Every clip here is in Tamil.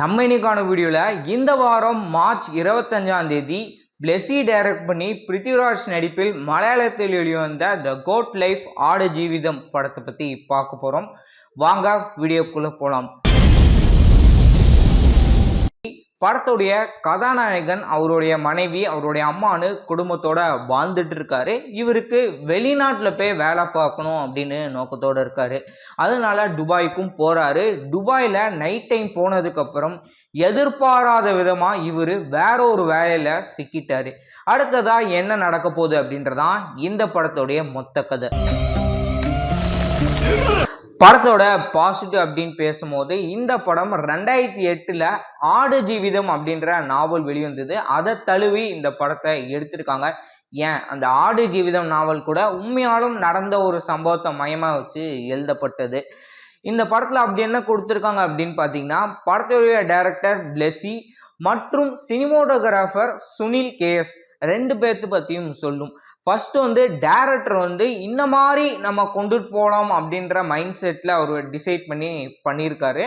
நம்ம இன்னைக்கான வீடியோவில் இந்த வாரம் மார்ச் 25ஆம் தேதி பிளெஸி டைரக்ட் பண்ணி பிருத்திவிராஜ் நடிப்பில் மலையாளத்தில் வெளிவந்த த கோட் லைஃப் ஆடு ஜீவிதம் படத்தை பற்றி பார்க்க போகிறோம். வாங்க வீடியோக்குள்ளே போகலாம். படத்துடைய கதாநாயகன் அவருடைய மனைவி அவருடைய அம்மானு குடும்பத்தோட வாழ்ந்துட்டு இருக்காரு. இவருக்கு வெளிநாட்டில் போய் வேலை பார்க்கணும் அப்படின்னு நோக்கத்தோடு இருக்காரு. அதனால துபாய்க்கும் போறாரு. துபாயில் நைட் டைம் போனதுக்கப்புறம் எதிர்பாராத விதமாக இவர் வேற ஒரு வேலையில் சிக்கிட்டாரு. அடுத்ததா என்ன நடக்க போகுது அப்படின்றதான் இந்த படத்துடைய மொத்த கதை. படத்தோட பாசிட்டிவ் அப்படின்னு பேசும்போது இந்த படம் 2008 ஆடு ஜீவிதம் அப்படின்ற நாவல் வெளிவந்தது. அதை தழுவி இந்த படத்தை எடுத்திருக்காங்க. ஏன் அந்த ஆடு ஜீவிதம் நாவல் கூட உண்மையாலும் நடந்த ஒரு சம்பவத்தை மையமாக வச்சு எழுதப்பட்டது. இந்த படத்தில் அப்படி என்ன கொடுத்துருக்காங்க அப்படின்னு பார்த்தீங்கன்னா, படத்துடைய டைரக்டர் பிளெஸி மற்றும் சினிமோட்டோகிராஃபர் சுனில் கேஎஸ் ரெண்டு பேர்த்து பற்றியும் சொல்லும். ஃபர்ஸ்ட் டேரக்டர் இந்த மாதிரி நம்ம கொண்டுட்டு போகலாம் அப்படின்ற மைண்ட் செட்டில் அவர் டிசைட் பண்ணியிருக்காரு.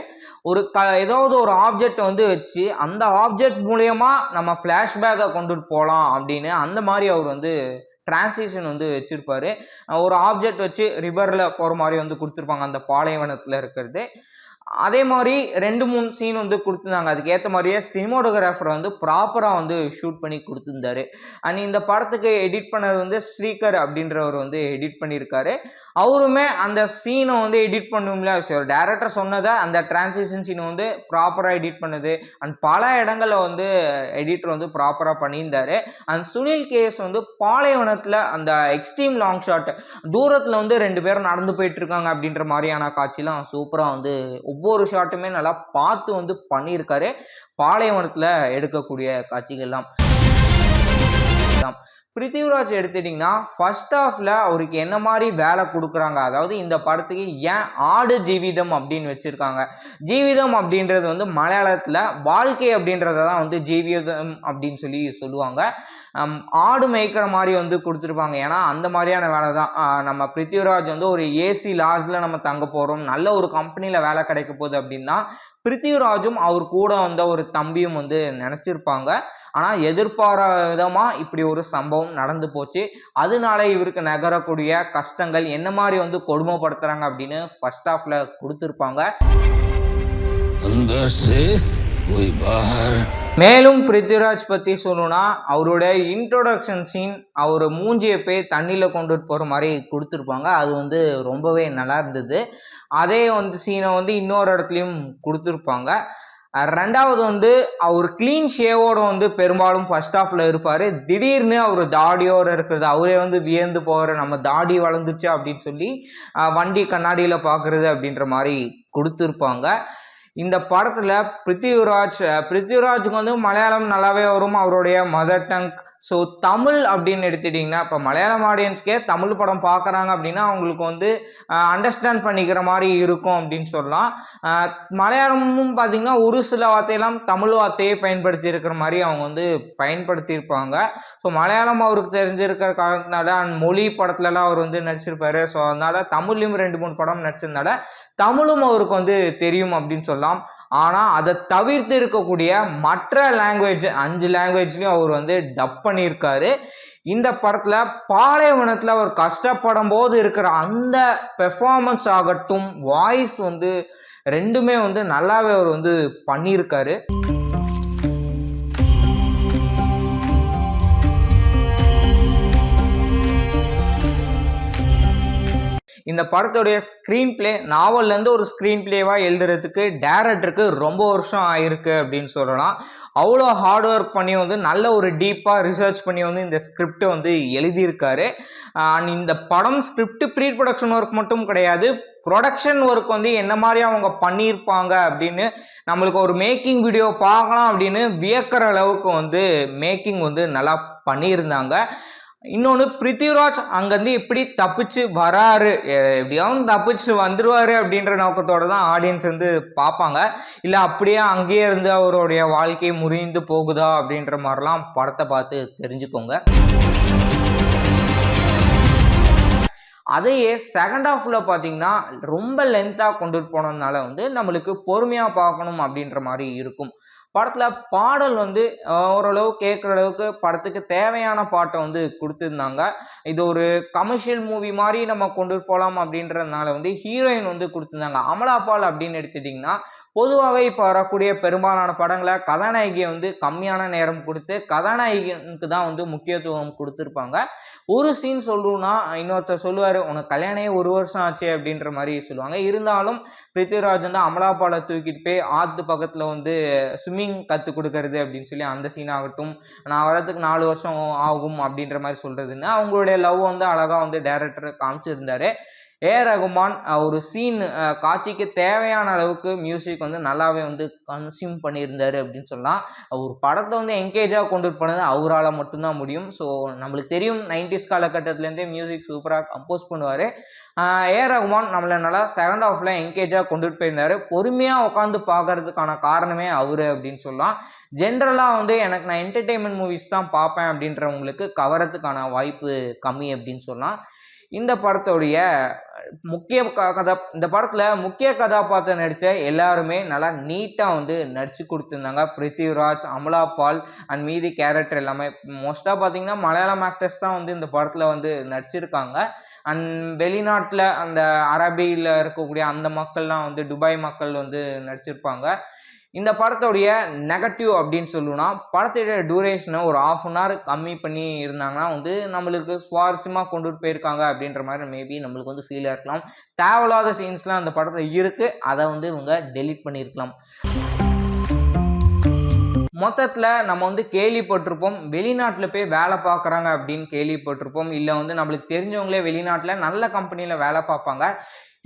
ஏதாவது ஒரு ஆப்ஜெக்ட் வச்சு அந்த ஆப்ஜெக்ட் மூலயமா நம்ம ஃப்ளாஷ்பேக்கை கொண்டுட்டு போகலாம் அப்படின்னு அந்த மாதிரி அவர் டிரான்சிஷன் வச்சுருப்பாரு. ஒரு ஆப்ஜெக்ட் வச்சு ரிவரில் போகிற மாதிரி கொடுத்துருப்பாங்க அந்த பாலைவனத்தில் இருக்கிறது. அதே மாதிரி 2-3 சீன் கொடுத்துருந்தாங்க. அதுக்கேற்ற மாதிரியே சினிமோட்டோகிராஃபர் ப்ராப்பராக ஷூட் பண்ணி கொடுத்துருந்தாரு. அண்ட் இந்த படத்துக்கு எடிட் பண்ணது ஸ்ரீகர் அப்படின்றவர் எடிட் பண்ணியிருக்காரு. அவருமே அந்த சீனை எடிட் பண்ணும்ல, டேரக்டர் சொன்னதை அந்த டிரான்சிஷன் சீனை ப்ராப்பராக எடிட் பண்ணுது. அண்ட் பல இடங்களில் எடிட்டர் ப்ராப்பராக பண்ணியிருந்தாரு. அண்ட் சுனில் கேஎஸ் பாலைவனத்தில் அந்த எக்ஸ்ட்ரீம் லாங் ஷாட் தூரத்தில் 2 பேரும் நடந்து போயிட்டு இருக்காங்க அப்படின்ற மாதிரியான காட்சிலாம் சூப்பராக ஒவ்வொரு ஷாட்டுமே நல்லா பார்த்து பண்ணியிருக்காரு. பாலைவனத்தில் எடுக்கக்கூடிய காட்சிகள்லாம் பிருத்திவிராஜ் எடுத்துட்டிங்கன்னா ஃபர்ஸ்ட் ஹாஃபில் அவருக்கு என்ன மாதிரி வேலை கொடுக்குறாங்க, அதாவது இந்த படத்துக்கு ஏன் ஆடு ஜீவிதம் அப்படின்னு வச்சுருக்காங்க. ஜீவிதம் அப்படின்றது மலையாளத்தில் வாழ்க்கை அப்படின்றத தான் ஜீவிதம் அப்படின்னு சொல்லுவாங்க. ஆடு மேய்க்கிற மாதிரி கொடுத்துருப்பாங்க. ஏன்னா அந்த மாதிரியான வேலை தான். நம்ம பிருத்திவிராஜ் ஒரு ஏசி லாட்ஜில் நம்ம தங்க போகிறோம், நல்ல ஒரு கம்பெனியில் வேலை கிடைக்க போகுது அப்படின்னா பிருத்திவிராஜும் அவர் கூட ஒரு தம்பியும் நினச்சிருப்பாங்க. ஆனால் எதிர்பாராத விதமாக இப்படி ஒரு சம்பவம் நடந்து போச்சு. அதனால இவருக்கு நகரக்கூடிய கஷ்டங்கள் என்ன மாதிரி கொடுமைப்படுத்துறாங்க அப்படின்னு ஃபர்ஸ்ட் ஹாஃப்ல கொடுத்துருப்பாங்க. மேலும் பிருத்திவிராஜ் பற்றி சொல்லணும்னா அவருடைய இன்ட்ரோடக்ஷன் சீன் அவர் மூஞ்சியை போய் தண்ணியில் கொண்டுட்டு போகிற மாதிரி கொடுத்துருப்பாங்க. அது ரொம்பவே நல்லா இருந்தது. அதே சீனை இன்னொரு இடத்துலையும் கொடுத்துருப்பாங்க. ரெண்டாவது அவர் கிளீன் ஷேவோட பெரும்பாலும் ஃபர்ஸ்ட் ஹாஃப்ல இருப்பார். திடீர்னு அவர் தாடியோடு இருக்கிறது அவரே வியந்து போகிற, நம்ம தாடி வளர்ந்துச்சு அப்படின்னு சொல்லி வண்டி கண்ணாடியில் பார்க்குறது அப்படின்ற மாதிரி கொடுத்துருப்பாங்க. இந்த படத்தில் பிருத்திவிராஜுக்கு மலையாளம் நல்லாவே வரும், அவருடைய மதர் டங். ஸோ தமிழ் அப்படின்னு எடுத்துட்டிங்கன்னா இப்போ மலையாளம் ஆடியன்ஸ்க்கே தமிழ் படம் பார்க்குறாங்க அப்படின்னா அவங்களுக்கு அண்டர்ஸ்டாண்ட் பண்ணிக்கிற மாதிரி இருக்கும் அப்படின்னு சொல்லலாம். மலையாளமும் பார்த்திங்கன்னா ஒரு சில வார்த்தையெல்லாம் தமிழ் வார்த்தையை பயன்படுத்தி இருக்கிற மாதிரி அவங்க பயன்படுத்தியிருப்பாங்க. ஸோ மலையாளம் அவருக்கு தெரிஞ்சிருக்கிற காரணத்தினால மொழி படத்துலலாம் அவர் நடிச்சிருப்பாரு. ஸோ அதனால் தமிழ்லையும் 2-3 படம் நடிச்சிருந்தால தமிழும் அவருக்கு தெரியும் அப்படின்னு சொல்லலாம். ஆனால் அதை தவிர்த்து இருக்கக்கூடிய மற்ற லாங்குவேஜ் 5 லாங்குவேஜ்லையும் அவர் டப் பண்ணியிருக்காரு. இந்த படத்தில் பாலைவனத்தில் அவர் கஷ்டப்படும் போது இருக்கிற அந்த பெர்ஃபார்மன்ஸ் ஆகட்டும், வாய்ஸ் ரெண்டுமே நல்லாவே அவர் பண்ணியிருக்காரு. இந்த படத்துடைய ஸ்க்ரீன் பிளே நாவல்லேருந்து ஒரு ஸ்க்ரீன் பிளேவாக எழுதுறதுக்கு டேரக்டருக்கு ரொம்ப வருஷம் ஆயிருக்கு அப்படின்னு சொல்லலாம். அவ்வளோ ஹார்ட் ஒர்க் பண்ணி நல்ல ஒரு டீப்பாக ரிசர்ச் பண்ணி இந்த ஸ்கிரிப்டை எழுதியிருக்காரு. இந்த படம் ஸ்கிரிப்ட் ப்ரீ ப்ரொடக்ஷன் ஒர்க் மட்டும் கிடையாது, ப்ரொடக்ஷன் ஒர்க் என்ன மாதிரி அவங்க பண்ணியிருப்பாங்க அப்படின்னு நம்மளுக்கு ஒரு மேக்கிங் வீடியோ பார்க்கலாம் அப்படின்னு வியக்கிற அளவுக்கு மேக்கிங் நல்லா பண்ணியிருந்தாங்க. இன்னொன்று பிருத்திவிராஜ் அங்கேருந்து எப்படி தப்பிச்சு வராரு, எப்படியாவது தப்பிச்சு வந்துடுவார் அப்படின்ற நோக்கத்தோடு தான் ஆடியன்ஸ் பார்ப்பாங்க. இல்லை அப்படியே அங்கேயே இருந்து அவருடைய வாழ்க்கை முறிந்து போகுதா அப்படின்ற மாதிரிலாம் படத்தை பார்த்து தெரிஞ்சுக்கோங்க. அதையே செகண்ட் ஹாஃப்ல பார்த்தீங்கன்னா ரொம்ப லென்த்தாக கொண்டுட்டு போனதுனால வந்து நம்மளுக்கு பொறுமையாக பார்க்கணும் அப்படின்ற மாதிரி இருக்கும். படத்தில் பாடல் வந்து ஓரளவு கேட்குற அளவுக்கு படத்துக்கு தேவையான பாட்டை வந்து கொடுத்துருந்தாங்க. இது ஒரு கமர்ஷியல் மூவி மாதிரி நம்ம கொண்டு போகலாம் அப்படின்றதுனால வந்து ஹீரோயின் வந்து கொடுத்துருந்தாங்க. அமலா பால் அப்படின்னு எடுத்துட்டிங்கன்னா பொதுவாகவே இப்போ வரக்கூடிய பெரும்பாலான படங்களை கதாநாயகியை வந்து கம்மியான நேரம் கொடுத்து கதாநாயகனுக்கு தான் வந்து முக்கியத்துவம் கொடுத்துருப்பாங்க. ஒரு சீன் சொல்லணும்னா இன்னொருத்தர் சொல்லுவார், உனக்கு கல்யாணமே 1 வருஷம் ஆச்சு அப்படின்ற மாதிரி சொல்லுவாங்க. இருந்தாலும் பிருத்திவிராஜ் வந்து அமலா பாலை தூக்கிட்டு போய் ஆற்று பக்கத்தில் வந்து ஸ்விம்மிங் கற்றுக் கொடுக்கறது அப்படின்னு சொல்லி அந்த சீன் ஆகட்டும், நான் வரதுக்கு 4 வருஷம் ஆகும் அப்படின்ற மாதிரி சொல்கிறதுன்னு அவங்களுடைய லவ் வந்து அழகாக வந்து டைரக்டர் காமிச்சிருந்தாரு. ரகுமான் ஒரு சீன் காட்சிக்கு தேவையான அளவுக்கு மியூசிக் வந்து நல்லாவே வந்து கன்சியூம் பண்ணியிருந்தாரு அப்படின்னு சொல்லலாம். ஒரு படத்தை வந்து என்கேஜாக கொண்டு போனது அவரால் மட்டும்தான் முடியும். ஸோ நம்மளுக்கு தெரியும் 90s காலகட்டத்திலேருந்தே மியூசிக் சூப்பராக கம்போஸ் பண்ணுவார். ரகுமான் நம்மளை நல்லா செகண்ட் ஹாஃபில் என்கேஜாக கொண்டுட்டு போயிருந்தார். பொறுமையாக உட்காந்து பார்க்கறதுக்கான காரணமே அவர் அப்படின்னு சொல்லலாம். ஜென்ரலாக வந்து நான் என்டர்டெயின்மெண்ட் மூவிஸ் தான் பார்ப்பேன் அப்படின்றவங்களுக்கு கவரத்துக்கான வாய்ப்பு கம்மி அப்படின்னு சொல்லலாம். இந்த படத்துடைய இந்த படத்துல முக்கிய கதாபாத்திரம் நடித்த எல்லாருமே நல்லா நீட்டா வந்து நடிச்சு கொடுத்துருந்தாங்க. பிருத்திவிராஜ், அமலா பால் அண்ட் மீதி கேரக்டர் எல்லாமே மோஸ்டா பாத்தீங்கன்னா மலையாளம் ஆக்டர்ஸ் தான் வந்து இந்த படத்துல வந்து நடிச்சிருக்காங்க. அண்ட் வெளிநாட்டுல அந்த அரபியில இருக்கக்கூடிய அந்த மக்கள்லாம் வந்து துபாய் மக்கள் வந்து நடிச்சிருப்பாங்க. இந்த படத்துடைய நெகட்டிவ் அப்படின்னு சொல்லணும்னா படத்துடைய டியூரேஷனை ஒரு 1/2 hour கம்மி பண்ணி இருந்தாங்கன்னா வந்து நம்மளுக்கு சுவாரஸ்யமாக கொண்டுட்டு போயிருக்காங்க அப்படின்ற மாதிரி மேபி நம்மளுக்கு வந்து ஃபீல் இருக்கலாம். தேவையில்லாத சீன்ஸ்லாம் அந்த படத்தில் இருக்குது, அதை வந்து இவங்க டெலீட் பண்ணியிருக்கலாம். மொத்தத்தில் நம்ம வந்து கேள்விப்பட்டிருப்போம், வெளிநாட்டில் போய் வேலை பார்க்குறாங்க அப்படின்னு கேள்விப்பட்டிருப்போம். இல்லை வந்து நம்மளுக்கு தெரிஞ்சவங்களே வெளிநாட்டில் நல்ல கம்பெனியில் வேலை பார்ப்பாங்க.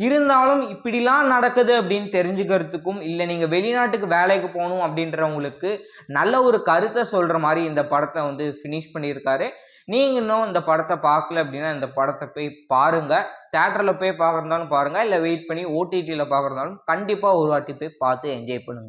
இருந்தாலும் இப்படிலாம் நடக்குது அப்படின்னு தெரிஞ்சுக்கிறதுக்கும், இல்லை நீங்கள் வெளிநாட்டுக்கு வேலைக்கு போகணும் அப்படின்றவங்களுக்கு நல்ல ஒரு கருத்தை சொல்கிற மாதிரி இந்த படத்தை வந்து ஃபினிஷ் பண்ணியிருக்காரு. நீங்கள் இன்னும் இந்த படத்தை பார்க்கல அப்படின்னா இந்த படத்தை போய் பாருங்கள். தேட்டரில் போய் பார்க்குறதாலும் பாருங்கள், இல்லை வெயிட் பண்ணி ஓடிடியில் பார்க்குறதாலும் கண்டிப்பாக ஒரு வாட்டி போய் பார்த்து என்ஜாய் பண்ணுங்கள்.